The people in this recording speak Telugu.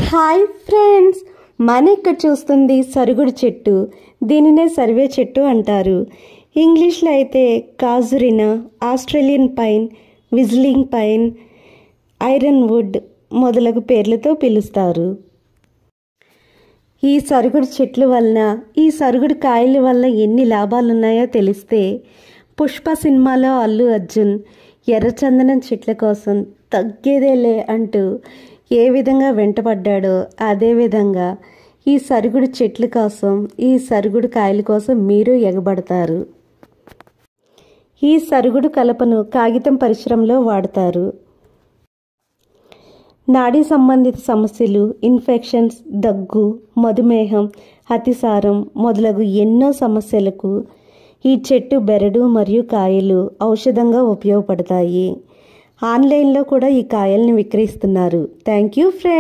హాయ్ ఫ్రెండ్స్, మన ఇక్కడ చూస్తుంది సరుగుడు చెట్టు. దీనినే సర్వే చెట్టు అంటారు. ఇంగ్లీష్లో అయితే casuarina, Australian pine, whistling pine, iron wood మొదలగు పేర్లతో పిలుస్తారు. ఈ సరుగుడు చెట్ల వలన, ఈ సరుగుడు కాయల వల్ల ఎన్ని లాభాలున్నాయో తెలిస్తే, పుష్ప సినిమాలో అల్లు అర్జున్ ఎర్రచందనం చెట్ల కోసం తగ్గేదేలే అంటూ ఏ విధంగా వెంటపడ్డాడో అదేవిధంగా ఈ సరుగుడు చెట్ల కోసం, ఈ సరుగుడు కాయల కోసం మీరు ఎగబడతారు. ఈ సరుగుడు కలపను కాగితం పరిశ్రమలో వాడతారు. నాడీ సంబంధిత సమస్యలు, ఇన్ఫెక్షన్స్, దగ్గు, మధుమేహం, అతిసారం మొదలగు ఎన్నో సమస్యలకు ఈ చెట్టు బెరడు మరియు కాయలు ఔషధంగా ఉపయోగపడతాయి. ఆన్లైన్లో కూడా ఈ కాయల్ని విక్రయిస్తున్నారు. Thank you friends.